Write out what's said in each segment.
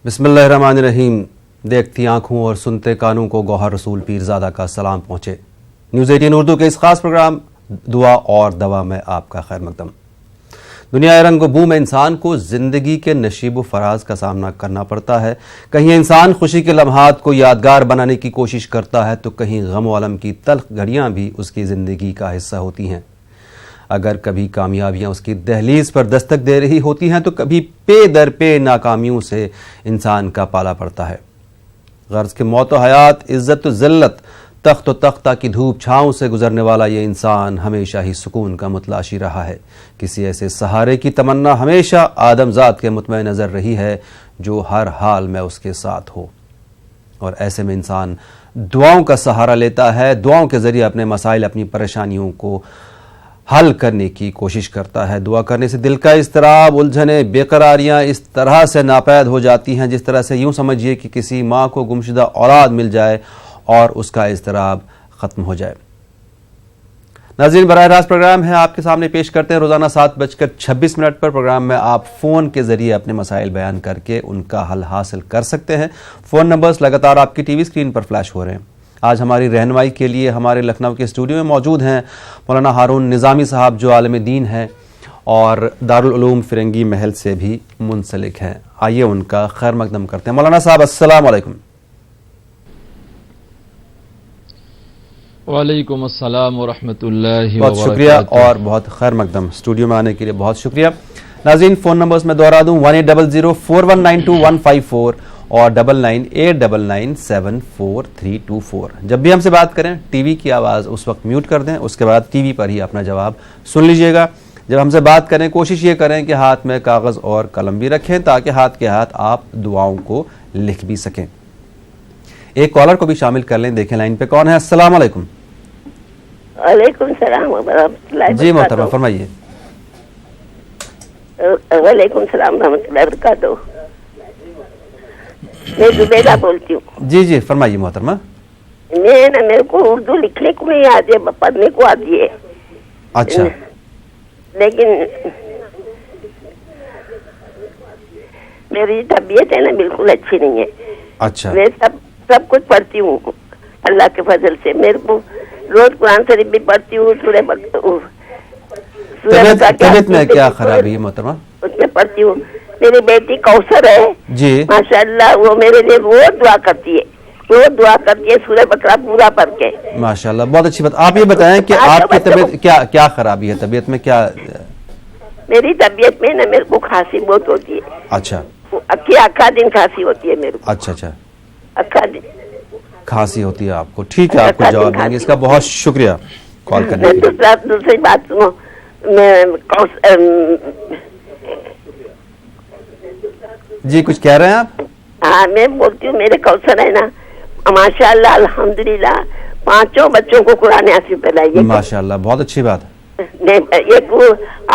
بسم اللہ الرحمن الرحیم۔ دیکھتی آنکھوں اور سنتے کانوں کو گوہر رسول پیرزادہ کا سلام پہنچے۔ نیوز 18 اردو کے اس خاص پروگرام دعا اور دوا میں آپ کا خیر مقدم۔ دنیا رنگ و بو میں انسان کو زندگی کے نشیب و فراز کا سامنا کرنا پڑتا ہے۔ کہیں انسان خوشی کے لمحات کو یادگار بنانے کی کوشش کرتا ہے تو کہیں غم و الم کی تلخ گھڑیاں بھی اس کی زندگی کا حصہ ہوتی ہیں۔ اگر کبھی کامیابیاں اس کی دہلیز پر دستک دے رہی ہوتی ہیں تو کبھی پے در پے ناکامیوں سے انسان کا پالا پڑتا ہے۔ غرض کہ موت و حیات، عزت و ذلت، تخت و تختہ کی دھوپ چھاؤں سے گزرنے والا یہ انسان ہمیشہ ہی سکون کا متلاشی رہا ہے۔ کسی ایسے سہارے کی تمنا ہمیشہ آدم ذات کے مطمع نظر رہی ہے جو ہر حال میں اس کے ساتھ ہو، اور ایسے میں انسان دعاؤں کا سہارا لیتا ہے۔ دعاؤں کے ذریعے اپنے مسائل، اپنی پریشانیوں کو حل کرنے کی کوشش کرتا ہے۔ دعا کرنے سے دل کا اضطراب، الجھنیں، بے قراریاں اس طرح سے ناپید ہو جاتی ہیں جس طرح سے یوں سمجھیے کہ کسی ماں کو گمشدہ اولاد مل جائے اور اس کا اضطراب ختم ہو جائے۔ ناظرین، براہ راست پروگرام ہے آپ کے سامنے پیش کرتے ہیں روزانہ 7:26 پر۔ پروگرام میں آپ فون کے ذریعے اپنے مسائل بیان کر کے ان کا حل حاصل کر سکتے ہیں۔ فون نمبرز لگاتار آپ کی ٹی وی اسکرین پر فلیش ہو رہے ہیں۔ آج ہماری رہنمائی کے لیے ہمارے لکھنؤ کے اسٹوڈیو میں موجود ہیں مولانا ہارون نظامی صاحب، جو عالم دین ہیں اور دارالعلوم فرنگی محل سے بھی منسلک ہیں۔ آئیے ان کا خیر مقدم کرتے ہیں۔ مولانا صاحب السلام علیکم۔ وعلیکم السلام ورحمۃ اللہ بہت شکریہ اور بہت خیر مقدم، اسٹوڈیو میں آنے کے لیے بہت شکریہ۔ ناظرین، فون نمبرز میں دوہرا دوں، 180041922154 اور 9989974324۔ جب بھی ہم سے بات کریں ٹی وی کی آواز اس وقت میوٹ کر دیں، اس کے بعد ٹی وی پر ہی اپنا جواب سن لیجئے گا۔ جب ہم سے بات کریں کوشش یہ کریں کہ ہاتھ میں کاغذ اور قلم بھی رکھیں تاکہ ہاتھ کے ہاتھ آپ دعاؤں کو لکھ بھی سکیں۔ ایک کالر کو بھی شامل کر لیں، دیکھیں لائن پہ کون ہے۔ السلام علیکم۔ وعلیکم السلام ورحمۃ اللہ جی محترمہ فرمائیے۔ وعلیکم السلام ورحمۃ اللہ وبرکاتہ۔ میں زبیدہ بولتی ہوں۔ جی جی فرمائیے محترمہ۔ میرے کو اردو لکھنے کو نہیں آتی ہے، پڑھنے کو آتی ہے۔ اچھا، لیکن میری طبیعت ہے نا بالکل اچھی نہیں ہے۔ اچھا، میں سب کچھ پڑھتی ہوں اللہ کے فضل سے۔ میرے کو روز قرآن شریف بھی پڑھتی ہوں، طبیعت میں کیا خرابی ہے محترمہ؟ اس میں پڑھتی ہوں۔ میری بیٹی کوثر ہے جی ماشاء اللہ، وہ میرے لیے روز دعا کرتی ہے، روز دعا کرتی ہے سورہ بقرہ پورا پڑھ کے۔ ماشاء اللہ، بہت اچھی بات۔ آپ یہ بتائیں کہ آپ کی طبیعت کیا خرابی ہے؟ طبیعت میں کیا؟ میری طبیعت میں نا میرے کو کھانسی بہت ہوتی ہے۔ اچھا اکھا دن کھانسی ہوتی ہے میرے کو۔ اچھا اچھا، اکھا دن کھانسی ہوتی ہے آپ کو؟ ٹھیک ہے، آپ کو جواب دیں گے۔ اس کا بہت شکریہ کال کرنے کے لیے۔ دوسری بات سنو، جی کچھ کہہ رہے ہیں آپ؟ ہاں میں بولتی ہوں، میرے کوثر ہے نا ماشاء اللہ الحمدللہ 5 بچوں کو قرآن حافظ بنائیے۔ ماشاء اللہ، بہت اچھی بات ہے۔ ایک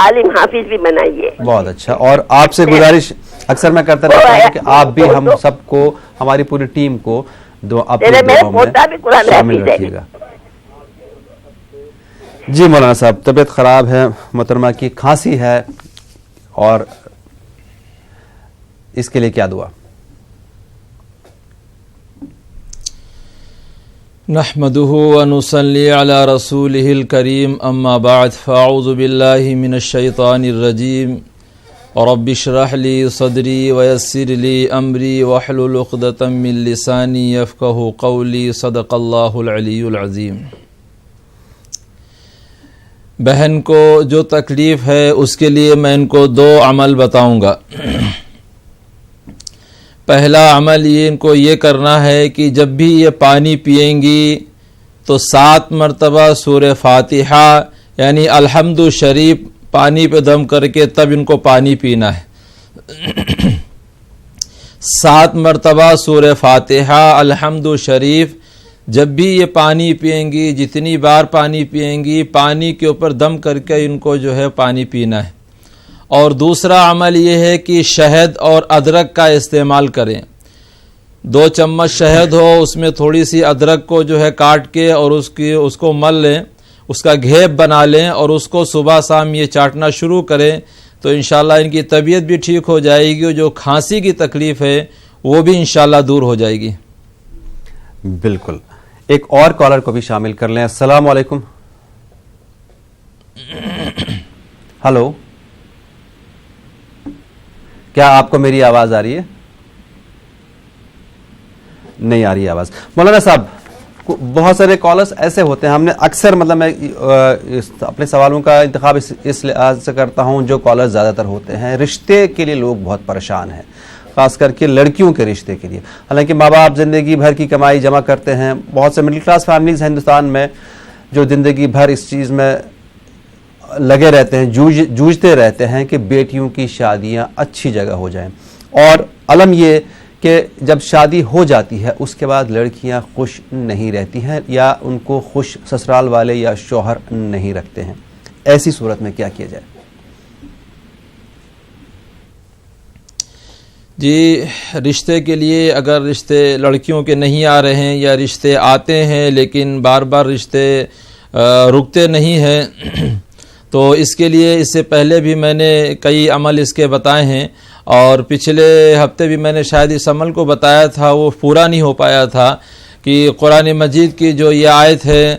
عالم حافظ بھی بنائیے۔ بہت اچھا، اور آپ سے گزارش اکثر میں کرتا رہتا ہوں کہ آپ بھی ہم سب کو، ہماری پوری ٹیم کو اپنے دعاؤں میں شامل رکھیے گا۔ جی مولانا صاحب، طبیعت خراب ہے محترمہ کی، کھانسی ہے، اور اس کے لیے کیا دعا؟ نحمده ونصلي على رسوله الكريم اما بعد فاعوذ بالله من الشيطان الرجيم رب اشرح لي صدري ويسر لي امري واحلل عقدة من لساني يفقهوا قولي صدق الله العلي العظيم۔ بہن کو جو تکلیف ہے اس کے لیے میں ان کو 2 عمل بتاؤں گا۔ پہلا عمل ان کو یہ کرنا ہے کہ جب بھی یہ پانی پئیں گی تو 7 مرتبہ سورہ فاتحہ یعنی الحمد شریف پانی پہ دم کر کے تب ان کو پانی پینا ہے۔ 7 مرتبہ سورہ فاتحہ الحمد شریف جب بھی یہ پانی پئیں گی، جتنی بار پانی پئیں گی، پانی کے اوپر دم کر کے ان کو جو ہے پانی پینا ہے۔ اور دوسرا عمل یہ ہے کہ شہد اور ادرک کا استعمال کریں۔ 2 چمچ شہد ہو، اس میں تھوڑی سی ادرک کو جو ہے کاٹ کے اور اس کو مل لیں، اس کا گھیپ بنا لیں اور اس کو صبح شام یہ چاٹنا شروع کریں تو انشاءاللہ ان کی طبیعت بھی ٹھیک ہو جائے گی، اور جو کھانسی کی تکلیف ہے وہ بھی انشاءاللہ دور ہو جائے گی. بالکل. ایک اور کالر کو بھی شامل کر لیں. السلام علیکم. ہلو, کیا آپ کو میری آواز آ رہی ہے؟ نہیں آ رہی آواز. مولانا صاحب, بہت سارے کالرز ایسے ہوتے ہیں, ہم نے اکثر مطلب میں اپنے سوالوں کا انتخاب اس لحاظ سے کرتا ہوں, جو کالرز زیادہ تر ہوتے ہیں رشتے کے لیے لوگ بہت پریشان ہیں, خاص کر کے لڑکیوں کے رشتے کے لیے. حالانکہ ماں باپ زندگی بھر کی کمائی جمع کرتے ہیں. بہت سے مڈل کلاس فیملیز ہندوستان میں جو زندگی بھر اس چیز میں لگے رہتے ہیں, جوجھتے رہتے ہیں کہ بیٹیوں کی شادیاں اچھی جگہ ہو جائیں, اور علم یہ کہ جب شادی ہو جاتی ہے اس کے بعد لڑکیاں خوش نہیں رہتی ہیں, یا ان کو خوش سسرال والے یا شوہر نہیں رکھتے ہیں. ایسی صورت میں کیا کیا جائے؟ جی, رشتے کے لیے اگر رشتے لڑکیوں کے نہیں آ رہے ہیں یا رشتے آتے ہیں لیکن بار بار رشتے رکتے نہیں ہیں, تو اس کے لیے اس سے پہلے بھی میں نے کئی عمل اس کے بتائے ہیں, اور پچھلے ہفتے بھی میں نے شاید اس عمل کو بتایا تھا, وہ پورا نہیں ہو پایا تھا, کہ قرآن مجید کی جو یہ آیت ہے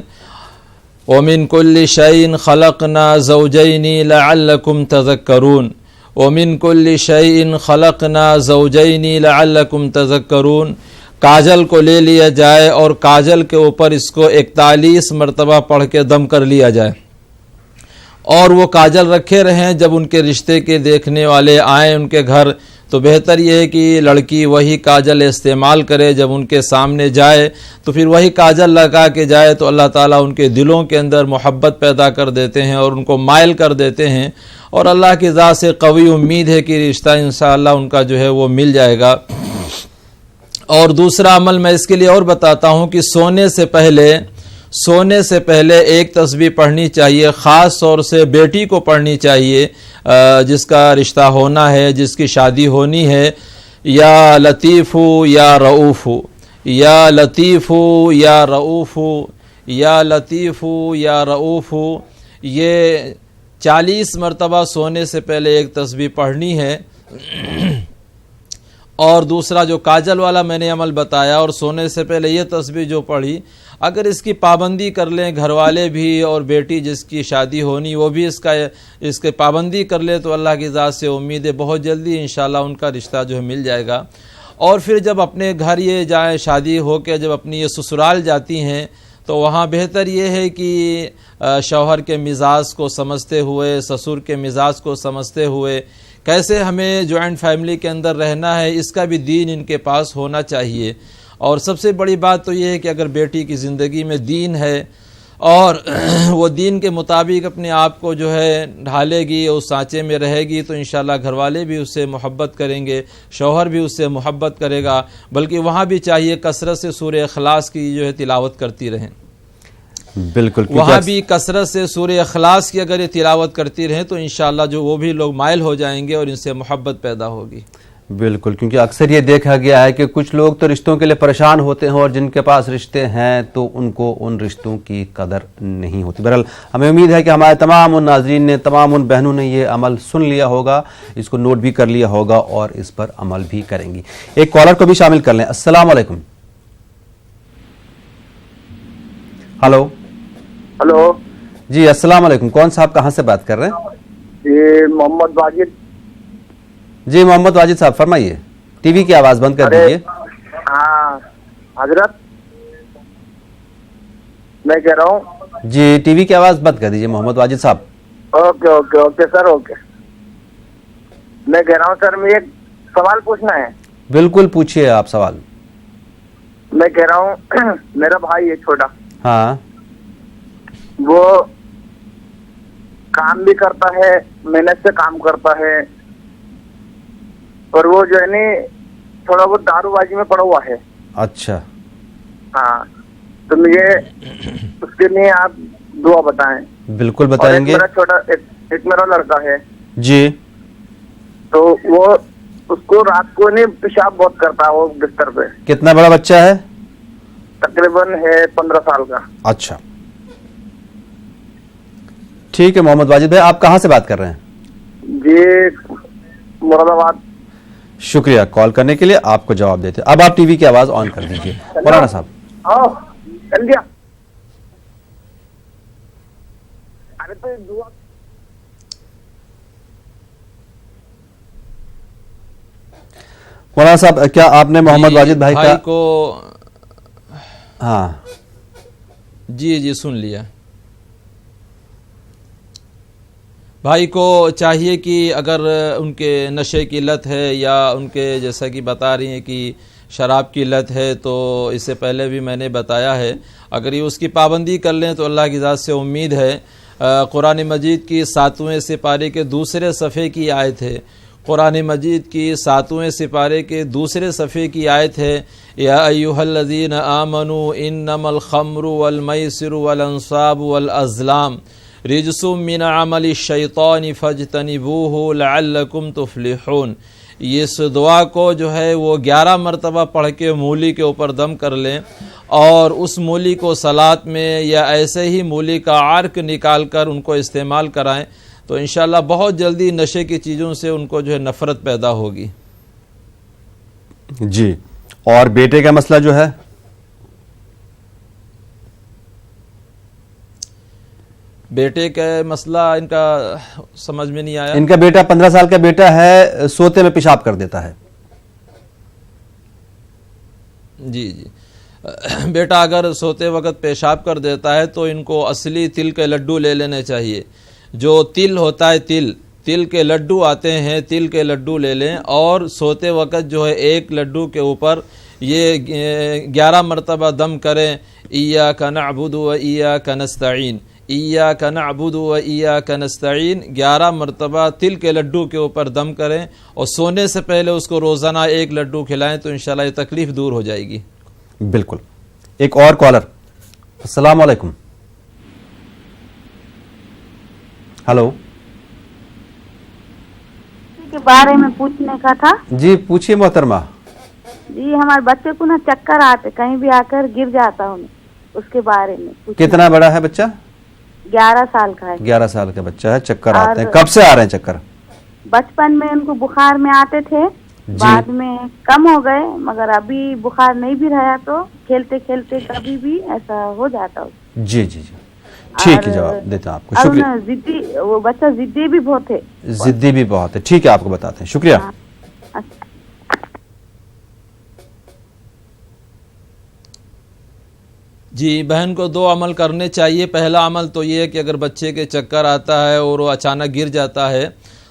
وَمِن كُلِّ شَيْءٍ خَلَقْنَا زَوْجَيْنِ لَعَلَّكُمْ تَذَكَّرُونَ, وَمِن كُلِّ شَيْءٍ خَلَقْنَا زَوْجَيْنِ لَعَلَّكُمْ تَذَكَّرُونَ. کاجل کو لے لیا جائے اور کاجل کے اوپر اس کو 41 مرتبہ پڑھ کے دم کر لیا جائے, اور وہ کاجل رکھے رہیں. جب ان کے رشتے کے دیکھنے والے آئیں ان کے گھر, تو بہتر یہ ہے کہ لڑکی وہی کاجل استعمال کرے. جب ان کے سامنے جائے تو پھر وہی کاجل لگا کے جائے, تو اللہ تعالیٰ ان کے دلوں کے اندر محبت پیدا کر دیتے ہیں اور ان کو مائل کر دیتے ہیں, اور اللہ کی ذات سے قوی امید ہے کہ رشتہ انشاءاللہ ان کا جو ہے وہ مل جائے گا. اور دوسرا عمل میں اس کے لیے اور بتاتا ہوں کہ سونے سے پہلے ایک تسبیح پڑھنی چاہیے, خاص طور سے بیٹی کو پڑھنی چاہیے جس کا رشتہ ہونا ہے, جس کی شادی ہونی ہے. یا لطیف یا رؤوف, یا لطیف یا رؤوف, یا لطیف یا رؤوف, یہ 40 مرتبہ سونے سے پہلے ایک تسبیح پڑھنی ہے. اور دوسرا جو کاجل والا میں نے عمل بتایا اور سونے سے پہلے یہ تسبیح جو پڑھی, اگر اس کی پابندی کر لیں گھر والے بھی, اور بیٹی جس کی شادی ہونی وہ بھی اس کے پابندی کر لے, تو اللہ کی ذات سے امید ہے بہت جلدی انشاءاللہ ان کا رشتہ جو ہے مل جائے گا. اور پھر جب اپنے گھر یہ جائیں, شادی ہو کے جب اپنی یہ سسرال جاتی ہیں, تو وہاں بہتر یہ ہے کہ شوہر کے مزاج کو سمجھتے ہوئے, سسر کے مزاج کو سمجھتے ہوئے, کیسے ہمیں جوائنٹ فیملی کے اندر رہنا ہے اس کا بھی دین ان کے پاس ہونا چاہیے. اور سب سے بڑی بات تو یہ ہے کہ اگر بیٹی کی زندگی میں دین ہے اور وہ دین کے مطابق اپنے آپ کو جو ہے ڈھالے گی, اس سانچے میں رہے گی, تو انشاءاللہ گھر والے بھی اس سے محبت کریں گے, شوہر بھی اس سے محبت کرے گا. بلکہ وہاں بھی چاہیے کثرت سے سورہ اخلاص کی جو ہے تلاوت کرتی رہیں. بالکل, وہاں بھی کثرت سے سورہ اخلاص کی اگر یہ تلاوت کرتی رہیں تو انشاءاللہ جو وہ بھی لوگ مائل ہو جائیں گے اور ان سے محبت پیدا ہوگی. بالکل, کیونکہ اکثر یہ دیکھا گیا ہے کہ کچھ لوگ تو رشتوں کے لیے پریشان ہوتے ہیں, اور جن کے پاس رشتے ہیں تو ان کو ان رشتوں کی قدر نہیں ہوتی. بہرحال ہمیں امید ہے کہ ہمارے تمام ان ناظرین نے, تمام ان بہنوں نے یہ عمل سن لیا ہوگا, اس کو نوٹ بھی کر لیا ہوگا اور اس پر عمل بھی کریں گی. ایک کالر کو بھی شامل کر لیں. السلام علیکم. ہلو. ہلو جی السلام علیکم. کون صاحب کہاں سے بات کر رہے ہیں؟ جی محمد واجد. جی محمد واجد صاحب فرمائیے. ٹی وی کی آواز بند کر دیجیے. ہاں حضرت میں کہہ رہا ہوں. جی ٹی وی کی آواز بند کر دیجیے محمد واجد صاحب. Okay okay okay sir, okay. میں کہہ رہا ہوں سر, مجھے ایک سوال پوچھنا ہے. بالکل پوچھیے آپ سوال. میں کہہ رہا ہوں میرا بھائی ہے چھوٹا, ہاں, وہ کام بھی کرتا ہے, محنت سے کام کرتا ہے, اور وہ جو ہے نا تھوڑا بہت دارو بازی میں پڑا ہوا ہے. اچھا. ہاں, تو مجھے اس کے لیے آپ دعا بتائیں. بالکل بتائیں گے. میرا چھوٹا ایک میرا لڑکا ہے جی, تو وہ اس کو رات کو نہیں پیشاب بہت کرتا ہے وہ بستر پہ. کتنا بڑا بچہ ہے؟ تقریباً ہے 15 سال کا. اچھا ٹھیک ہے محمد واجد بھائی, آپ کہاں سے بات کر رہے ہیں؟ جی مراد آباد. شکریہ کال کرنے کے لیے. آپ کو جواب دیتے. اب آپ ٹی وی کی آواز آن کر دیجیے. مولانا صاحب. ہاں کر دیا. ارے تو دعا مولانا صاحب کیا آپ نے محمد واجد بھائی کا کو ہاں جی سن لیا. بھائی کو چاہیے کہ اگر ان کے نشے کی لت ہے یا ان کے جیسا کہ بتا رہی ہیں کہ شراب کی لت ہے، تو اس سے پہلے بھی میں نے بتایا ہے اگر یہ اس کی پابندی کر لیں تو اللہ کی ذات سے امید ہے. قرآن مجید کی 7ویں سپارے کے دوسرے صفحے کی آیت ہے. قرآن مجید کی 7ویں سپارے کے دوسرے صفحے کی آیت ہے یا ایھا الذین آمنوا انما الخمر والمیسر والانصاب والازلام رجس من عمل الشیطان فاجتنبوہ لعلکم تفلحون. اس دعا کو جو ہے وہ 11 مرتبہ پڑھ کے مولی کے اوپر دم کر لیں اور اس مولی کو صلاۃ میں یا ایسے ہی مولی کا عرق نکال کر ان کو استعمال کرائیں تو انشاءاللہ بہت جلدی نشے کی چیزوں سے ان کو جو ہے نفرت پیدا ہوگی. جی. اور بیٹے کا مسئلہ جو ہے بیٹے کا مسئلہ ان کا سمجھ میں نہیں آیا. ان کا بیٹا 15 سال کا بیٹا ہے، سوتے میں پیشاب کر دیتا ہے. جی بیٹا اگر سوتے وقت پیشاب کر دیتا ہے تو ان کو اصلی تل کے لڈو لے لینے چاہیے. جو تل ہوتا ہے تل کے لڈو آتے ہیں، تل کے لڈو لے لیں اور سوتے وقت جو ہے ایک لڈو کے اوپر یہ 11 مرتبہ دم کریں. ایاک نعبد و ایاک نستعین، ایاک نعبد و ایاک نستعین 11 مرتبہ تل کے لڈو کے اوپر دم کریں اور سونے سے پہلے اس کو روزانہ ایک لڈو کھلائیں تو انشاءاللہ یہ تکلیف دور ہو جائے گی. بالکل. ایک اور کالر. السلام علیکم. ہلو. کے بارے میں پوچھنے کا تھا. جی پوچھیے محترمہ. جی ہمارے بچے کو نا چکر آتے، کہیں بھی آ کر گر جاتا ہوں، اس کے بارے میں. کتنا بڑا ہے بچہ؟ 11 سال کا ہے. 11 سال کا بچہ ہے، چکر آتے ہیں. کب سے آ رہے ہیں چکر؟ بچپن میں ان کو بخار میں آتے تھے، بعد میں کم ہو گئے، مگر ابھی بخار نہیں بھی رہا تو کھیلتے کھیلتے کبھی بھی ایسا ہو جاتا. جی ٹھیک ہے، جواب دیتا ہوں آپ کو. شکریہ. وہ بچہ ضدی بھی بہت ہے. ضدی بھی بہت ہے. ٹھیک ہے آپ کو بتاتے ہیں. شکریہ. جی بہن کو 2 عمل کرنے چاہیے. پہلا عمل تو یہ ہے کہ اگر بچے کے چکر آتا ہے اور وہ اچانک گر جاتا ہے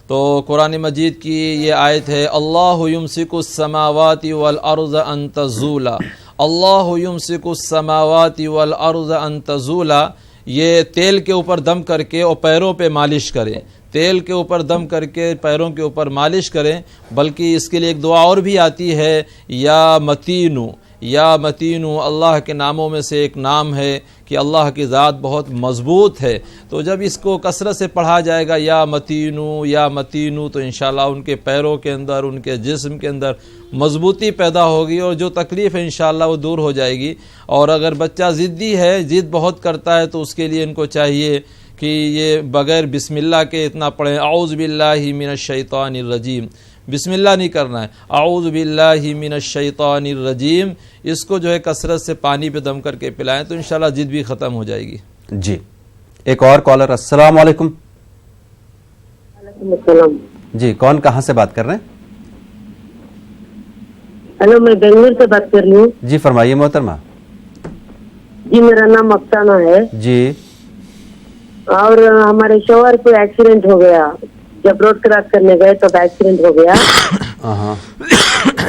تو قرآن مجید کی یہ آیت ہے اللہ یمسک السماوات والارض ان تزولا، اللہ یمسک السماوات والارض ان تزولا. یہ تیل کے اوپر دم کر کے اور پیروں پہ مالش کریں، تیل کے اوپر دم کر کے پیروں کے اوپر مالش کریں. بلکہ اس کے لیے ایک دعا اور بھی آتی ہے یا متینو، اللہ کے ناموں میں سے ایک نام ہے کہ اللہ کی ذات بہت مضبوط ہے. تو جب اس کو کثرت سے پڑھا جائے گا یا متینو تو انشاءاللہ ان کے پیروں کے اندر، ان کے جسم کے اندر مضبوطی پیدا ہوگی اور جو تکلیف ہے انشاءاللہ وہ دور ہو جائے گی. اور اگر بچہ ضدی ہے، ضد بہت کرتا ہے تو اس کے لیے ان کو چاہیے کہ یہ بغیر بسم اللہ کے اتنا پڑھیں اعوذ باللہ من الشیطان الرجیم. بسم اللہ نہیں کرنا ہے، اعوذ باللہ من الشیطان الرجیم. اس کو جو ہے کثرت سے پانی پہ دم کر کے پلائیں تو انشاءاللہ ضد بھی ختم ہو جائے گی. جی ایک اور کالر. السلام علیکم. وعلیکم السلام. جی کون کہاں سے بات کر رہے ہیں؟ ہلو میں بنگلور سے بات کر رہی ہوں. جی فرمائیے محترمہ. جی میرا نام افسانہ ہے. جی. اور ہمارے شوہر کو ایکسیڈنٹ ہو گیا، جب روڈ کراس کرنے گئے تو ایکسیڈنٹ ہو گیا.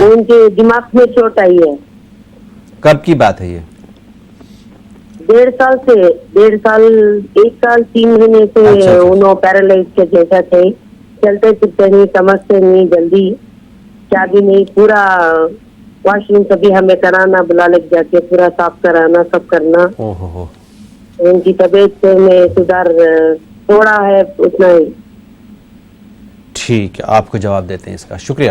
ان کے دماغ میں چوٹ آئی ہے. کب کی بات ہے یہ؟ 1.5 سال سے 1 سال 3 مہینے سے انہوں پیرالائز کے جیسا تھے، چلتے پھرتے نہیں، سمجھتے نہیں، جلدی چابی نہیں، پورا واش روم کبھی ہمیں کرانا، بلا لگ جا کے پورا صاف کرانا، سب کرنا. ان کی طبیعت میں سدھار تھوڑا ہے، اتنا ہی. ٹھیک ہے آپ کو جواب دیتے ہیں اس کا. شکریہ.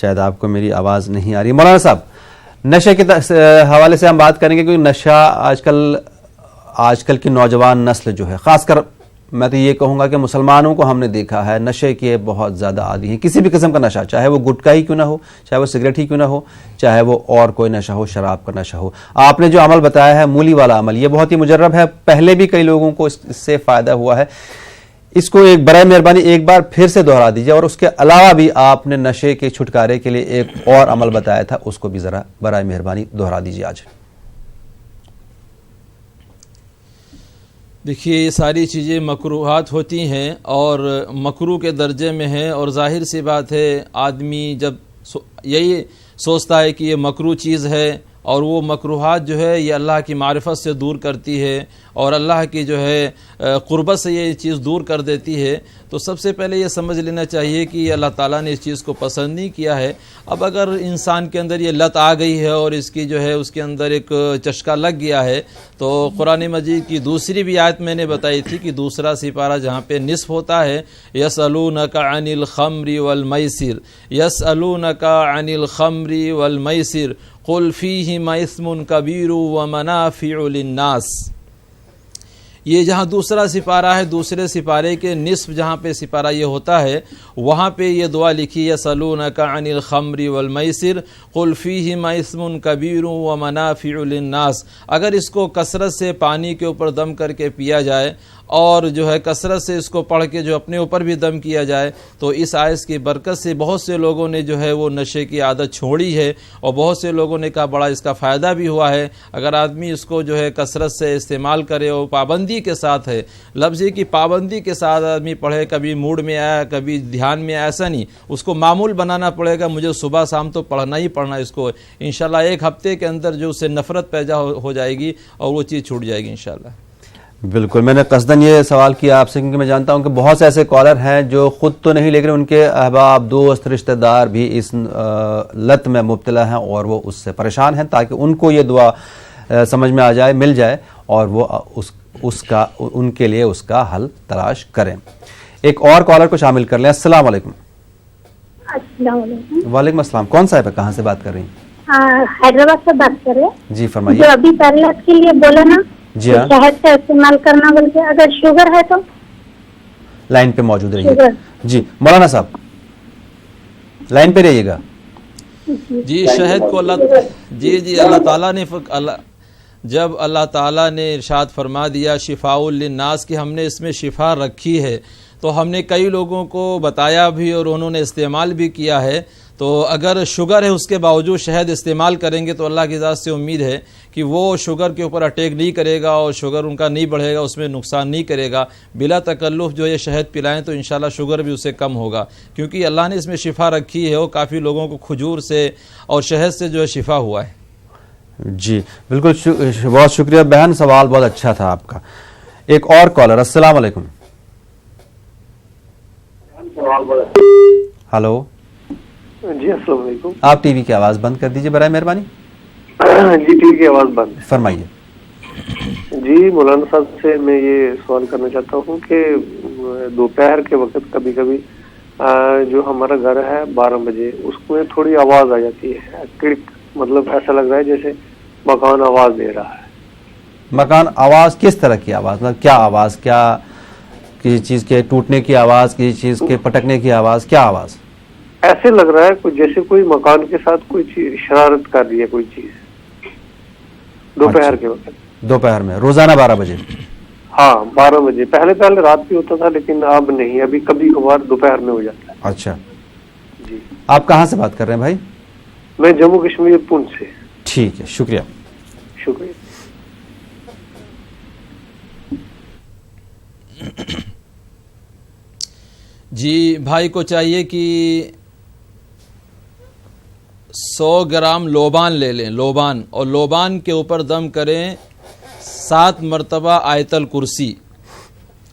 شاید آپ کو میری آواز نہیں آ رہی. مولانا صاحب, نشے کے حوالے سے ہم بات کریں گے, کیونکہ نشہ آج کل کی نوجوان نسل جو ہے, خاص کر میں تو یہ کہوں گا کہ مسلمانوں کو ہم نے دیکھا ہے نشے کے بہت زیادہ عادی ہیں, کسی بھی قسم کا نشہ, چاہے وہ گٹکا ہی کیوں نہ ہو, چاہے وہ سگریٹ ہی کیوں نہ ہو, چاہے وہ اور کوئی نشہ ہو, شراب کا نشہ ہو. آپ نے جو عمل بتایا ہے مولی والا عمل, یہ بہت ہی مجرب ہے, پہلے بھی کئی لوگوں کو اس سے فائدہ ہوا ہے. اس کو ایک برائے مہربانی ایک بار پھر سے دہرا دیجیے, اور اس کے علاوہ بھی آپ نے نشے کے چھٹکارے کے لیے ایک اور عمل بتایا تھا, اس کو بھی ذرا برائے مہربانی دہرا دیجیے آج. دیکھیے, یہ ساری چیزیں مکروہات ہوتی ہیں اور مکروہ کے درجے میں ہیں, اور ظاہر سی بات ہے آدمی جب یہی سوچتا ہے کہ یہ مکروہ چیز ہے, اور وہ مکروہات جو ہے یہ اللہ کی معرفت سے دور کرتی ہے اور اللہ کی جو ہے قربت سے یہ چیز دور کر دیتی ہے, تو سب سے پہلے یہ سمجھ لینا چاہیے کہ یہ اللہ تعالیٰ نے اس چیز کو پسند نہیں کیا ہے. اب اگر انسان کے اندر یہ لت آ گئی ہے اور اس کی جو ہے اس کے اندر ایک چسکا لگ گیا ہے, تو قرآن مجید کی دوسری بھی آیت میں نے بتائی تھی کہ دوسرا سپارہ جہاں پہ نصف ہوتا ہے, یسألونک عن الخمر والمیسر, یسألونک عن الخمر والمیسر قل فیہما اثم کبیر ومنافع للناس. یہ جہاں دوسرا سپارہ ہے, دوسرے سپارے کے نصف جہاں پہ سپارہ یہ ہوتا ہے, وہاں پہ یہ دعا لکھی یسألونک عن الخمر والمیسر قل فیہما اثم کبیر ومنافع للناس. اگر اس کو کثرت سے پانی کے اوپر دم کر کے پیا جائے اور جو ہے کثرت سے اس کو پڑھ کے جو اپنے اوپر بھی دم کیا جائے, تو اس آیت کی برکت سے بہت سے لوگوں نے جو ہے وہ نشے کی عادت چھوڑی ہے, اور بہت سے لوگوں نے کہا بڑا اس کا فائدہ بھی ہوا ہے. اگر آدمی اس کو جو ہے کثرت سے استعمال کرے اور پابندی کے ساتھ ہے, لفظ یہ کہ پابندی کے ساتھ آدمی پڑھے, کبھی موڈ میں آیا کبھی دھیان میں, ایسا نہیں, اس کو معمول بنانا پڑے گا, مجھے صبح شام تو پڑھنا ہی پڑھنا. اس کو انشاءاللہ ایک ہفتے کے اندر جو اسے نفرت پیدا ہو جائے گی اور وہ چیز چھوٹ جائے گی انشاءاللہ. بالکل, میں نے قصداً یہ سوال کیا آپ سے کیونکہ میں جانتا ہوں کہ بہت سے ایسے کالر ہیں جو خود تو نہیں لیکن ان کے احباب, دوست, رشتہ دار بھی اس لت میں مبتلا ہیں اور وہ اس سے پریشان ہیں, تاکہ ان کو یہ دعا سمجھ میں آ جائے, مل جائے, اور وہ ان کے لیے اس کا حل تلاش کریں. ایک اور کالر کو شامل کر لیں. السلام علیکم. السلام علیکم. وعلیکم السلام. کون صاحب ہے, کہاں سے بات کر رہی ہیں؟ حیدرآباد سے بات کر رہے ہیں. جی فرمائیے. جو ابھی پیرالائز کے لیے بولا نا, جی ہاں, شہد کا استعمال کرنا, بلکہ اگر شوگر ہے تو لائن پہ موجود رہیے. جی مولانا صاحب لائن پہ رہیے گا. جی شہد کو اللہ تعالیٰ نے جب اللہ تعالیٰ نے ارشاد فرما دیا شفاء للناس کہ ہم نے اس میں شفا رکھی ہے, تو ہم نے کئی لوگوں کو بتایا بھی اور انہوں نے استعمال بھی کیا ہے. تو اگر شوگر ہے اس کے باوجود شہد استعمال کریں گے تو اللہ کی ذات سے امید ہے کہ وہ شوگر کے اوپر اٹیک نہیں کرے گا اور شوگر ان کا نہیں بڑھے گا, اس میں نقصان نہیں کرے گا. بلا تکلف جو یہ شہد پلائیں تو انشاءاللہ شوگر بھی اس سے کم ہوگا, کیونکہ اللہ نے اس میں شفا رکھی ہے, اور کافی لوگوں کو کھجور سے اور شہد سے جو ہے شفا ہوا ہے. جی بالکل, بہت شکریہ بہن, سوال بہت اچھا تھا آپ کا. ایک اور کالر. السلام علیکم. ہلو. جی السلام علیکم. آپ ٹی وی کی آواز بند کر دیجیے برائے مہربانی. جی ٹی وی کی آواز بند. فرمائیے. جی مولانا صاحب سے میں یہ سوال کرنا چاہتا ہوں کہ دوپہر کے وقت کبھی کبھی جو ہمارا گھر ہے 12 بجے اس میں تھوڑی آواز آ جاتی ہے, کڑک, مطلب ایسا لگ رہا ہے جیسے مکان آواز دے رہا ہے. مکان آواز کس طرح کی آواز, مطلب کیا آواز, کیا کسی چیز کے ٹوٹنے کی آواز, کسی چیز کے پٹکنے کی آواز, کیا آواز؟ ایسے لگ رہا ہے جیسے کوئی مکان کے ساتھ کوئی چیز شرارت کر رہی ہے, کوئی چیز دوپہر کے وقت. دوپہر میں روزانہ 12 بجے؟ ہاں 12 بجے. پہلے رات بھی ہوتا تھا لیکن اب نہیں, ابھی کبھی کبھار دوپہر میں ہو جاتا ہے. اچھا جی. آپ کہاں سے بات کر رہے ہیں بھائی؟ میں جموں کشمیر پونچھ سے. ٹھیک ہے, شکریہ. شکریہ. جی بھائی کو چاہیے کہ 100 گرام لوبان لے لیں, لوبان, اور لوبان کے اوپر دم کریں 7 مرتبہ آیت الکرسی.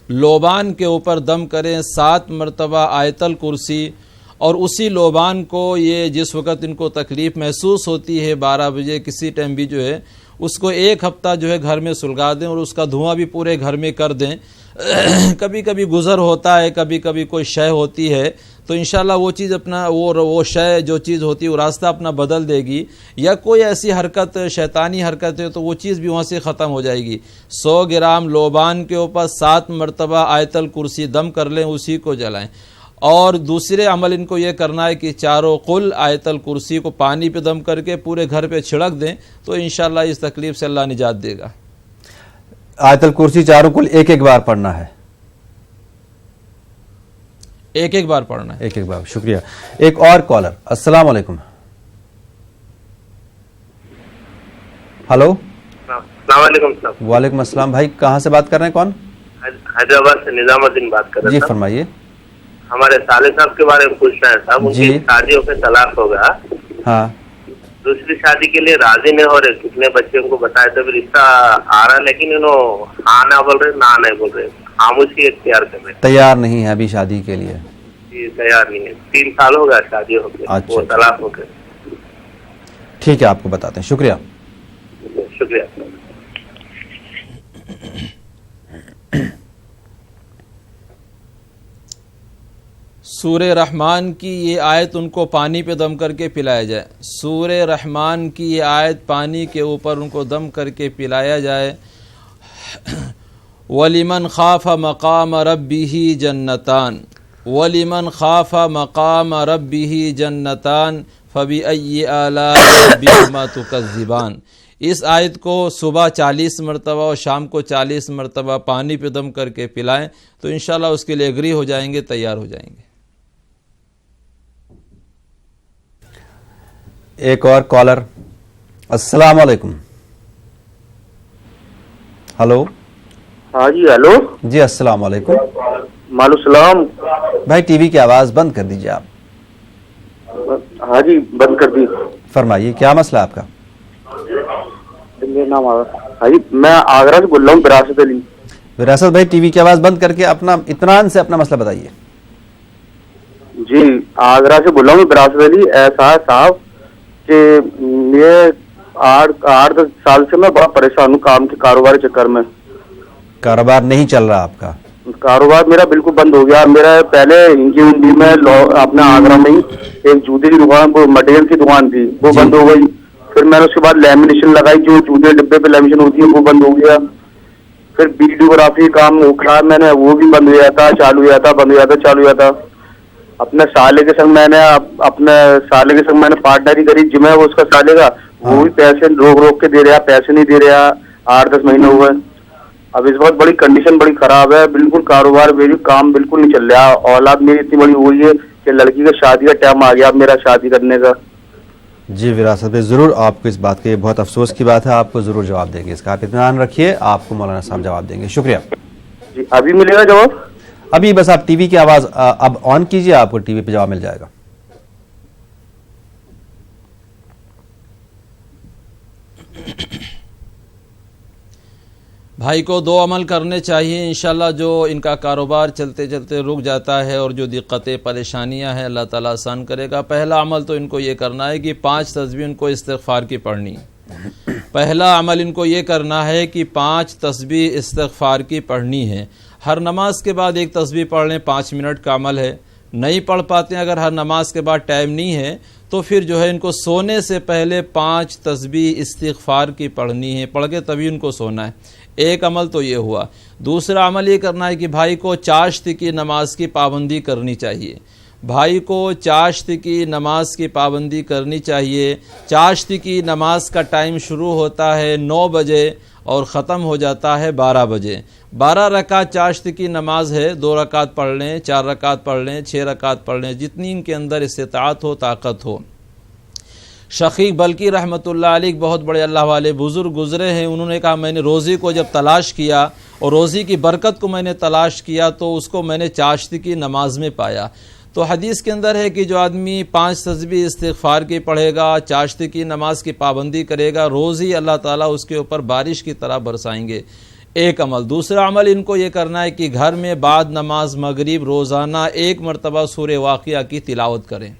لوبان کے اوپر دم کریں 7 مرتبہ آیت الکرسی, اور اسی لوبان کو یہ جس وقت ان کو تکلیف محسوس ہوتی ہے 12 بجے کسی ٹائم بھی جو ہے اس کو ایک ہفتہ جو ہے گھر میں سلگا دیں اور اس کا دھواں بھی پورے گھر میں کر دیں. کبھی کبھی گزر ہوتا ہے, کبھی کبھی کوئی شے ہوتی ہے, تو انشاءاللہ وہ چیز اپنا وہ شے جو چیز ہوتی ہے وہ راستہ اپنا بدل دے گی, یا کوئی ایسی حرکت شیطانی حرکت ہے تو وہ چیز بھی وہاں سے ختم ہو جائے گی. 100 گرام لوبان کے اوپر 7 مرتبہ آیت الکرسی دم کر لیں, اسی کو جلائیں. اور دوسرے عمل ان کو یہ کرنا ہے کہ چاروں قل آیت الکرسی کو پانی پہ دم کر کے پورے گھر پہ چھڑک دیں, تو انشاءاللہ اس تکلیف سے اللہ نجات دے گا. آیت الکرسی چاروں کل ایک ایک بار پڑھنا ہے, ایک ایک بار پڑھنا ہے, ایک ایک بار. شکریہ. ایک اور کالر. السلام علیکم. ہلو. السلام علیکم صاحب. وعلیکم السلام بھائی, کہاں سے بات کر رہے ہیں, کون؟ حیدرآباد سے نظام الدین بات کر رہا جی تھا. فرمائیے. ہمارے سالے صاحب کے بارے میں پوچھنا ہے صاحب. ان کی شادی ہو کے طلاق ہو گیا, ہاں, دوسری شادی کے لیے راضی نہیں ہو رہے. کتنے بچے ان کو بتایا تو رشتہ آ رہا ہے, لیکن انہوں ہاں نہ بول رہے, نہ نہیں بول رہے, خاموشی اختیار کر رہے, تیار نہیں ہے ابھی شادی کے لیے. جی تیار نہیں ہے. 3 سال ہو گیا شادی ہو کے, وہ طلاق ہو گئے. ٹھیک ہے, آپ کو بتاتے ہیں. شکریہ. شکریہ. سورہ رحمان کی یہ آیت ان کو پانی پہ دم کر کے پلایا جائے. سورہ رحمان کی یہ آیت پانی کے اوپر ان کو دم کر کے پلایا جائے. وَلِمَنْ خَافَ مَقَامَ رَبِّهِ جَنَّتَانِ وَلِمَنْ خَافَ مَقَامَ رَبِّهِ جَنَّتَانِ فَبِأَيِّ آلَاءِ رَبِّكُمَا تُكَذِّبَانِ. اس آیت کو صبح 40 مرتبہ اور شام کو 40 مرتبہ پانی پہ دم کر کے پلائیں, تو انشاءاللہ اس کے لیے اگری ہو جائیں گے, تیار ہو جائیں گے. ایک اور کالر. السلام علیکم. ہلو. ہاں جی ہلو. جی السلام علیکم. وعلیکم السلام. بھائی ٹی وی کی آواز بند کر دیجیے آپ. ہاں جی بند کر دی. فرمائیے کیا مسئلہ آپ کا؟ نام ہاں جی, میں آگرہ سے بول رہا ہوں, وراثت علی. وراثت بھائی ٹی وی کی آواز بند کر کے اپنا اطمینان سے اپنا مسئلہ بتائیے. جی آگرہ سے بول رہا ہوں, وراثت علی. ایسا ہے صاحب کہ یہ 8-10 سال سے میں بڑا پریشان ہوں کام کے کاروبار کے چکر میں. کاروبار نہیں چل رہا آپ کا؟ کاروبار میرا بالکل بند ہو گیا. میرا پہلے انکی منڈی میں اپنے آگرہ میں ہی ایک جوتے کی دکان, وہ مٹیریل کی دکان تھی, وہ بند ہو گئی. پھر میں نے اس کے بعد لیمینیشن لگائی, جو جوتے ڈبے پہ لیمینیشن ہوتی ہے, وہ بند ہو گیا. پھر ویڈیوگرافی کام اکھڑا میں نے, وہ بھی بند ہو جاتا, چالو ہو جاتا, بند ہو جاتا, چالو ہو جاتا. اپنے سالے کے سنگ میں نے پارٹنری کری, جمع وہ اس کا سالے کا, وہ بھی پیسے روک کے دے رہا, پیسے نہیں دے رہا. 8-10 مہینے ہوئے. اب اس وقت بڑی کنڈیشن بڑی خراب ہے, بالکل کاروبار میری کام بالکل نہیں چل رہا. اولاد میری اتنی بڑی ہوئی ہے کہ لڑکی کا شادی کا ٹائم آ گیا اب میرا شادی کرنے کا. جی وراثت بھائی, ضرور آپ کو اس بات کی بہت افسوس کی بات ہے, آپ کو ضرور جواب دیں گے اس کا, آپ اطمینان رکھیے, آپ کو مولانا صاحب جواب دیں گے. شکریہ. جی ابھی ملے گا جواب؟ ابھی بس آپ ٹی وی کی آواز اب آن کیجئے, آپ کو ٹی وی پہ جواب مل جائے گا. بھائی کو 2 عمل کرنے چاہیے انشاءاللہ. جو ان کا کاروبار چلتے چلتے رک جاتا ہے اور جو دقتیں پریشانیاں ہیں اللہ تعالیٰ آسان کرے گا. پہلا عمل تو ان کو یہ کرنا ہے کہ 5 تسبیح ان کو استغفار کی پڑھنی. پہلا عمل ان کو یہ کرنا ہے کہ 5 تسبیح استغفار کی پڑھنی ہے. ہر نماز کے بعد 1 تسبیح پڑھ لیں, 5 منٹ کا عمل ہے. نہیں پڑھ پاتے ہیں, اگر ہر نماز کے بعد ٹائم نہیں ہے, تو پھر جو ہے ان کو سونے سے پہلے 5 تسبیح استغفار کی پڑھنی ہے, پڑھ کے تبھی ان کو سونا ہے. ایک عمل تو یہ ہوا. دوسرا عمل یہ کرنا ہے کہ بھائی کو چاشت کی نماز کی پابندی کرنی چاہیے. بھائی کو چاشت کی نماز کی پابندی کرنی چاہیے. چاشت کی نماز کا ٹائم شروع ہوتا ہے 9 بجے اور ختم ہو جاتا ہے 12 بجے. 12 رکعت چاشت کی نماز ہے, 2 رکعت پڑھ لیں, 4 رکعت پڑھ لیں, 6 رکعت پڑھ لیں, جتنی ان کے اندر استطاعت ہو, طاقت ہو. شقیق بلکی رحمۃ اللہ علیہ بہت بڑے اللہ والے بزرگ گزرے ہیں, انہوں نے کہا میں نے روزی کو جب تلاش کیا اور روزی کی برکت کو میں نے تلاش کیا تو اس کو میں نے چاشت کی نماز میں پایا. تو حدیث کے اندر ہے کہ جو آدمی 5 تسبیح استغفار کی پڑھے گا, چاشت کی نماز کی پابندی کرے گا, روزی اللہ تعالیٰ اس کے اوپر بارش کی طرح برسائیں گے. ایک عمل. دوسرا عمل ان کو یہ کرنا ہے کہ گھر میں بعد نماز مغرب روزانہ 1 مرتبہ سورہ واقعہ کی تلاوت کریں.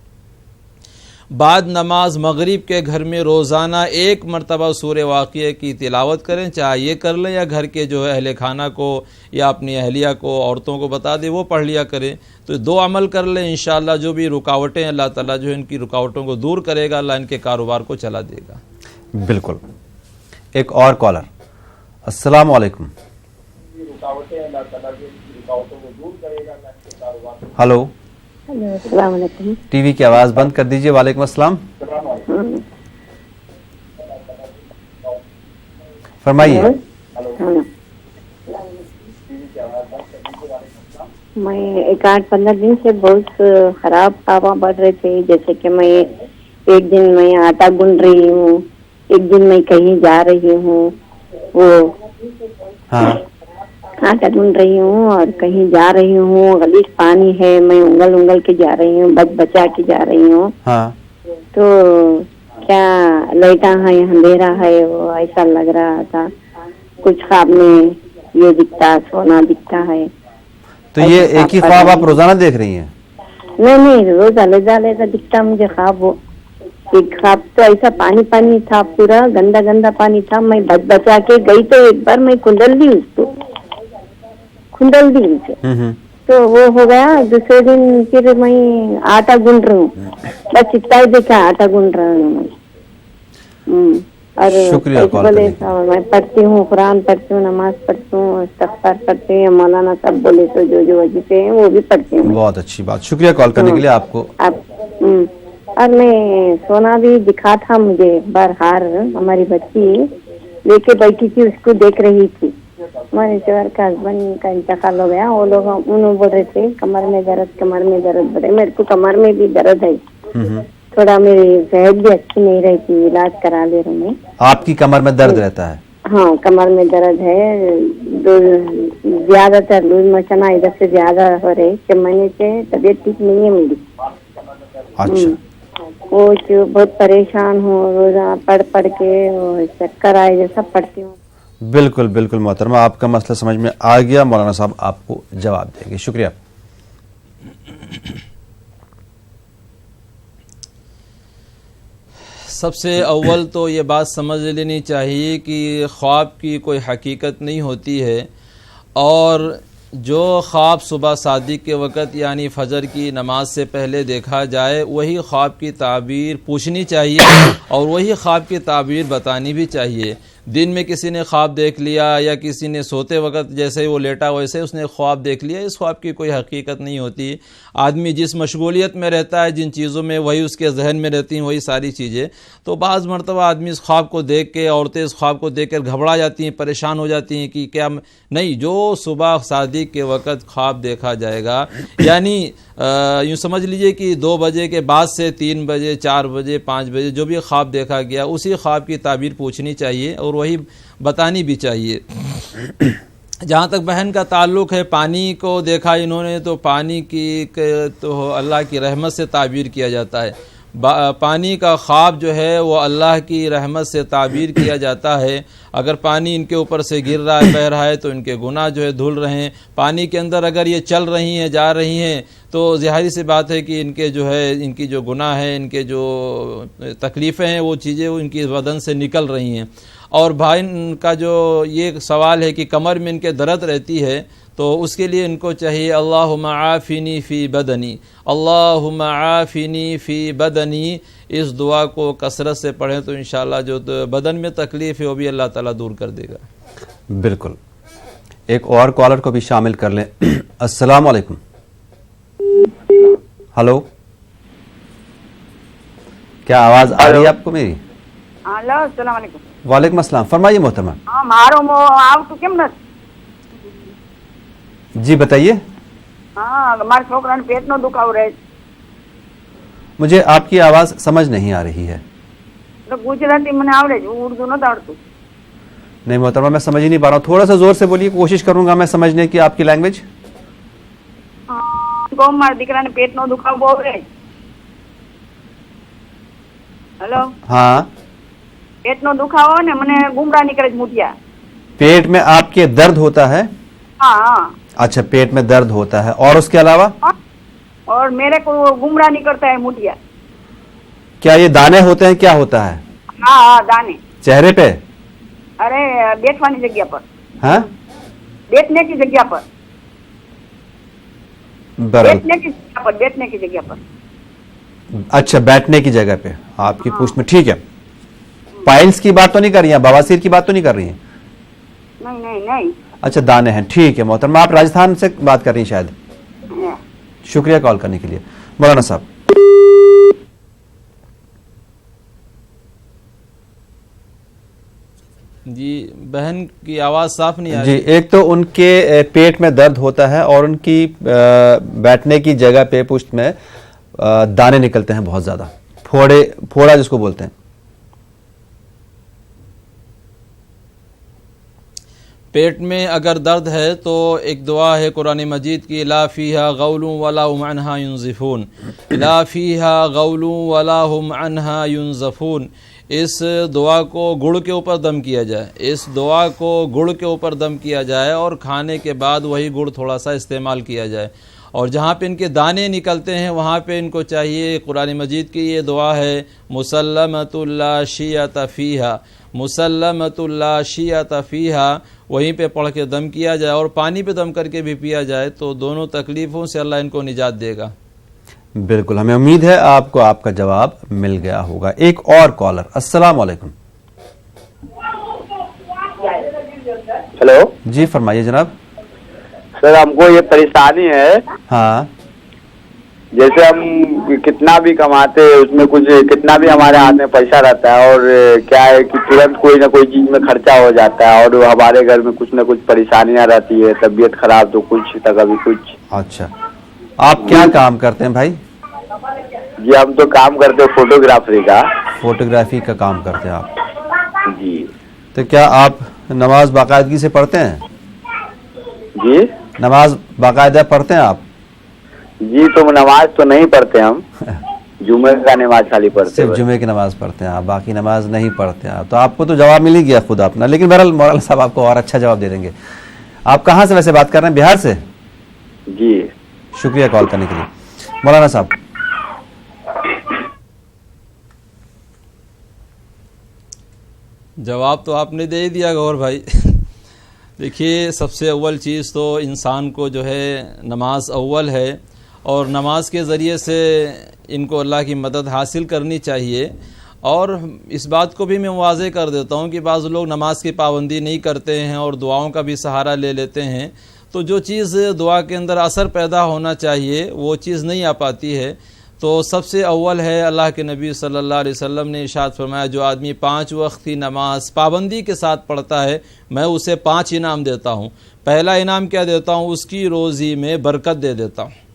بعد نماز مغرب کے گھر میں روزانہ 1 مرتبہ سورہ واقعہ کی تلاوت کریں، چاہے یہ کر لیں یا گھر کے جو ہے اہل خانہ کو یا اپنی اہلیہ کو، عورتوں کو بتا دیں وہ پڑھ لیا کریں. تو 2 عمل کر لیں، انشاءاللہ جو بھی رکاوٹیں اللہ تعالیٰ جو ہے ان کی رکاوٹوں کو دور کرے گا، اللہ ان کے کاروبار کو چلا دے گا. بالکل. ایک اور کالر. السلام علیکم. ہلو. السلام علیکم. ٹی وی کی آواز بند کر دیجئے. وعلیکم السلام. فرمائیے. میں 8-15 دن سے بہت خراب خواب پڑ رہے تھے، جیسے کہ میں ایک دن میں آٹا گن رہی ہوں، ایک دن میں کہیں جا رہی ہوں، وہ آٹا گن رہی ہوں اور کہیں جا رہی ہوں، غلیظ پانی ہے، میں انگل کے جا رہی ہوں، بچا کے جا رہی ہوں. تو کیا لائٹاں ہے، اندھیرا ہے، وہ ایسا لگ رہا تھا. کچھ خواب میں یہ دکھتا، سونا دکھتا ہے. تو یہ ایک ہی خواب آپ روزانہ دیکھ رہی ہیں؟ نہیں، روز علیحدہ دکھتا مجھے خواب. وہ ایک خواب تو ایسا پانی تھا، پورا گندا پانی تھا. میں بچا کے گئی تو ایک بار میں کھندل دی اسے، تو وہ ہو گیا. دوسرے دن پھر میں آٹا گن رہی ہوں، بس اتنا ہی دیکھا، آٹا گن رہا ہوں میں. اور میں پڑھتی ہوں، قرآن پڑھتی ہوں، نماز پڑھتی ہوں، استغفار پڑھتی ہوں، مولانا صاحب بولے تو جو وظیفے ہیں وہ بھی پڑھتی ہوں. بہت اچھی بات، شکریہ کال کرنے کے لیے آپ کو. اور میں سونا بھی دکھا تھا مجھے بار ہار، ہماری بچی لے کے بیٹھی تھی، اس کو دیکھ رہی تھی. ہمارے شوہر کا ہسبینڈ کا انتقال ہو گیا. وہ لوگ انہوں بول رہے تھے کمر میں درد بڑے. میرے کو کمر میں بھی درد ہے، تھوڑا میری صحت بھی اچھی نہیں رہتی، علاج کرا لے رہے میں. آپ کی کمر میں درد رہتا ہے؟ ہاں، کمر میں درد ہے. زیادہ تر لوز موشن ادھر سے زیادہ ہو رہے. 6 مہینے سے طبیعت ٹھیک نہیں ہے میری. اچھا. وہ بہت پریشان ہوں، روزانہ پڑھ کے چکر آئے جیسا پڑھتی ہوں. بالکل محترمہ، آپ کا مسئلہ سمجھ میں آ گیا. مولانا صاحب آپ کو جواب دیں گے. شکریہ. سب سے اول تو یہ بات سمجھ لینی چاہیے کہ خواب کی کوئی حقیقت نہیں ہوتی ہے، اور جو خواب صبح صادق کے وقت یعنی فجر کی نماز سے پہلے دیکھا جائے وہی خواب کی تعبیر پوچھنی چاہیے اور وہی خواب کی تعبیر بتانی بھی چاہیے. دن میں کسی نے خواب دیکھ لیا یا کسی نے سوتے وقت جیسے وہ لیٹا ویسے اس نے خواب دیکھ لیا، اس خواب کی کوئی حقیقت نہیں ہوتی. آدمی جس مشغولیت میں رہتا ہے، جن چیزوں میں، وہی اس کے ذہن میں رہتی ہیں وہی ساری چیزیں. تو بعض مرتبہ آدمی اس خواب کو دیکھ کے، عورتیں اس خواب کو دیکھ کر گھبرا جاتی ہیں، پریشان ہو جاتی ہیں کہ کیا نہیں. جو صبح صادق کے وقت خواب دیکھا جائے گا، یعنی یوں سمجھ لیجئے کہ 2 بجے کے بعد سے 3 بجے 4 بجے 5 بجے جو بھی خواب دیکھا گیا اسی خواب کی تعبیر پوچھنی چاہیے اور وہی بتانی بھی چاہیے. جہاں تک بہن کا تعلق ہے، پانی کو دیکھا انہوں نے تو پانی کی تو اللہ کی رحمت سے تعبیر کیا جاتا ہے. پانی کا خواب جو ہے وہ اللہ کی رحمت سے تعبیر کیا جاتا ہے. اگر پانی ان کے اوپر سے گر رہا ہے، بہہ رہا ہے تو ان کے گناہ جو ہے دھل رہے ہیں. پانی کے اندر اگر یہ چل رہی ہیں، جا رہی ہیں تو ظاہری سی بات ہے کہ ان کے جو ہے ان کی جو گناہ ہے، ان کے جو تکلیفیں ہیں، وہ چیزیں ان کی بدن سے نکل رہی ہیں. اور بھائی ان کا جو یہ سوال ہے کہ کمر میں ان کے درد رہتی ہے، تو اس کے لیے ان کو چاہیے اللہم عافنی فی بدنی، اللہم عافنی فی بدنی، اس دعا کو کثرت سے پڑھیں تو انشاءاللہ جو بدن میں تکلیف ہے وہ بھی اللہ تعالیٰ دور کر دے گا. بالکل. ایک اور کالر کو بھی شامل کر لیں. السلام علیکم. ہلو، کیا آواز آ رہی ہے آپ کو میری؟ ہلو، السلام علیکم. وعلیکم السلام. فرمائیے محترمہ. جی بتائیے. ہمارے چھوکرا نے پیٹ نو دکھاؤ رہے. مجھے آپ کی آواز سمجھ نہیں آ رہی ہے. گجراتی میں آوڑے، اردو نہ آڑتو. نہیں محترمہ، میں سمجھ ہی نہیں پا رہا ہوں. تھوڑا سا زور سے بولیے، کوشش کروں گا میں سمجھنے کی آپ کی لینگویج. ہمارے دیکرا نے پیٹ نو دکھاؤ بول رہے. ہلو. ہاں. پیٹ نو دکھاؤ نے منے گمراہ نکلے موٹیا. پیٹ میں آپ کے درد ہوتا ہے؟ ہاں. اچھا، پیٹ میں درد ہوتا ہے، اور اس کے علاوہ؟ اور میرے کو گمراہ نہیں کرتا ہے موٹیا. کیا یہ دانے ہوتے ہیں, کیا ہوتا ہے ہاں ہاں دانے چہرے پہ؟ ارے بیٹھنے جگہ پر, ہاں بیٹھنے کی جگہ پر, بیٹھنے کی جگہ پر. اچھا بیٹھنے کی جگہ پہ آپ کی پوچھ میں, ٹھیک ہے. پائلز کی بات تو نہیں کر رہی ہیں, بواسیر کی بات تو نہیں کر رہی ہیں؟ نہیں. اچھا دانے ہیں, ٹھیک ہے محترمہ. آپ راجستھان سے بات کر رہی ہیں شاید. شکریہ کال کرنے کے لیے. مولانا صاحب جی بہن کی آواز صاف نہیں آ جی, رہی. ایک تو ان کے پیٹ میں درد ہوتا ہے اور ان کی بیٹھنے کی جگہ پہ پشت میں دانے نکلتے ہیں بہت زیادہ, پھوڑا جس کو بولتے ہیں. پیٹ میں اگر درد ہے تو ایک دعا ہے قرآن مجید کی, لا فیہا غول ولا هم عنہا ینزفون, لا فیہا غول ولا هم عنہا ینزفون. اس دعا کو گڑ کے اوپر دم کیا جائے, اس دعا کو گڑ کے اوپر دم کیا جائے اور کھانے کے بعد وہی گڑ تھوڑا سا استعمال کیا جائے. اور جہاں پہ ان کے دانے نکلتے ہیں وہاں پہ ان کو چاہیے, قرآن مجید کی یہ دعا ہے, مسلمۃ لا شیعۃ فیہا, مسلمۃ لا شیعۃ فیہا, وہیں پہ پڑھ کے دم کیا جائے اور پانی پہ دم کر کے بھی پیا جائے تو دونوں تکلیفوں سے اللہ ان کو نجات دے گا. بالکل, ہمیں امید ہے آپ کو آپ کا جواب مل گیا ہوگا. ایک اور کالر. السلام علیکم. ہیلو جی فرمائیے جناب. سر ہم کو یہ پریشانی ہے, ہاں جیسے ہم کتنا بھی کماتے اس میں کچھ, کتنا بھی ہمارے ہاتھ میں پیسہ رہتا ہے اور کیا ہے کہ ترنت کوئی نہ کوئی چیز میں خرچہ ہو جاتا ہے اور ہمارے گھر میں کچھ نہ کچھ پریشانیاں رہتی ہے, طبیعت خراب تو کچھ تو کبھی کچھ. اچھا, آپ کیا کام کرتے ہیں بھائی؟ جی ہم تو کام کرتے ہیں فوٹوگرافری کا. فوٹوگرافی کا کام کرتے ہیں آپ؟ جی. تو کیا آپ نماز باقاعدگی سے پڑھتے ہیں؟ جی نماز باقاعدہ پڑھتے ہیں آپ؟ جی تو نماز تو نہیں پڑھتے ہم, جمعے کا نماز خالی پڑھتے ہیں. صرف جمعے کی نماز پڑھتے ہیں آپ, باقی نماز نہیں پڑھتے ہیں آپ. تو آپ کو تو جواب مل ہی گیا خود اپنا, لیکن بہرحال مولانا صاحب آپ کو اور اچھا جواب دے دیں گے. آپ کہاں سے ویسے بات کر رہے ہیں؟ بہار سے؟ جی شکریہ کال کرنے کے لیے. مولانا صاحب جواب تو آپ نے دے ہی دیا گور بھائی. دیکھیے سب سے اول چیز تو انسان کو جو ہے نماز اول ہے, اور نماز کے ذریعے سے ان کو اللہ کی مدد حاصل کرنی چاہیے. اور اس بات کو بھی میں واضح کر دیتا ہوں کہ بعض لوگ نماز کی پابندی نہیں کرتے ہیں اور دعاؤں کا بھی سہارا لے لیتے ہیں, تو جو چیز دعا کے اندر اثر پیدا ہونا چاہیے وہ چیز نہیں آ پاتی ہے. تو سب سے اول ہے, اللہ کے نبی صلی اللہ علیہ وسلم نے ارشاد فرمایا, جو آدمی 5 وقت کی نماز پابندی کے ساتھ پڑھتا ہے میں اسے 5 انعام دیتا ہوں. پہلا انعام کیا دیتا ہوں؟ اس کی روزی میں برکت دے دیتا ہوں.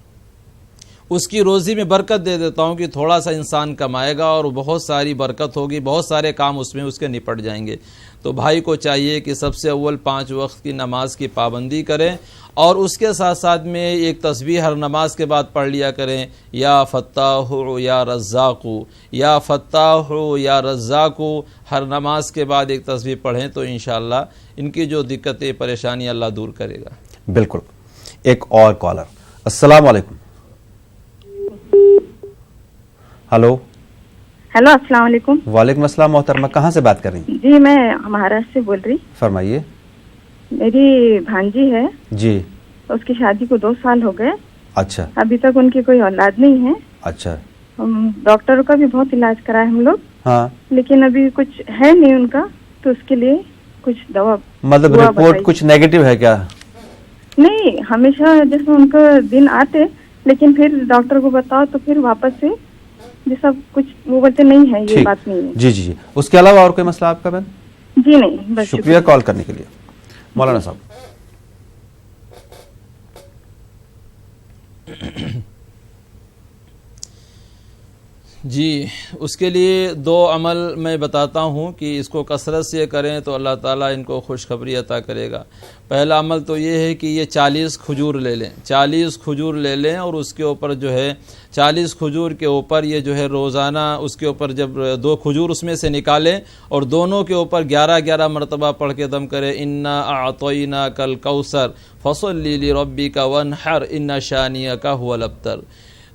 اس کی روزی میں برکت دے دیتا ہوں کہ تھوڑا سا انسان کمائے گا اور بہت ساری برکت ہوگی, بہت سارے کام اس میں اس کے نپٹ جائیں گے. تو بھائی کو چاہیے کہ سب سے اول 5 وقت کی نماز کی پابندی کریں, اور اس کے ساتھ ساتھ میں ایک تسبیح ہر نماز کے بعد پڑھ لیا کریں, یا فتاح یا رزاق, یا فتاح یا رزاق. ہر نماز کے بعد ایک تسبیح پڑھیں تو انشاءاللہ ان کی جو دقتیں پریشانی اللہ دور کرے گا. بالکل. ایک اور کالر. السلام علیکم. ہلو. ہیلو السلام علیکم. وعلیکم السلام محترمہ, کہاں سے بات کر رہی ہیں؟ جی میں مہاراشٹر سے بول رہی. فرمائیے. میری بھانجی ہے جی, اس کی شادی کو 2 سال ہو گئے. اچھا. ابھی تک ان کی کوئی اولاد نہیں ہے. اچھا. ڈاکٹروں کا بھی بہت علاج کرائے ہم لوگ, ہاں, لیکن ابھی کچھ ہے نہیں ان کا, تو اس کے لیے کچھ دوا. مطلب رپورٹ کچھ نیگیٹو ہے کیا؟ نہیں, ہمیشہ جیسے ان کا دن آتے, لیکن پھر ڈاکٹر کو بتاؤ تو پھر واپس سے جیسا کچھ وہ بولتے نہیں ہے, یہ بات نہیں ہے. جی جی جی. اس کے علاوہ اور کوئی مسئلہ آپ کا بہن؟ جی نہیں, بس شکریہ کال کرنے کے لیے. مولانا صاحب جی, اس کے لیے 2 عمل میں بتاتا ہوں کہ اس کو کثرت سے کریں تو اللہ تعالیٰ ان کو خوشخبری عطا کرے گا. پہلا عمل تو یہ ہے کہ یہ 40 کھجور لے لیں, 40 کھجور لے لیں, اور اس کے اوپر جو ہے 40 کھجور کے اوپر یہ جو ہے روزانہ اس کے اوپر جب 2 کھجور اس میں سے نکالیں اور دونوں کے اوپر 11 مرتبہ پڑھ کے دم کریں, انا اعطیناک الکوثر فصلی لربک وانحر ان شانئک ھو الابتر.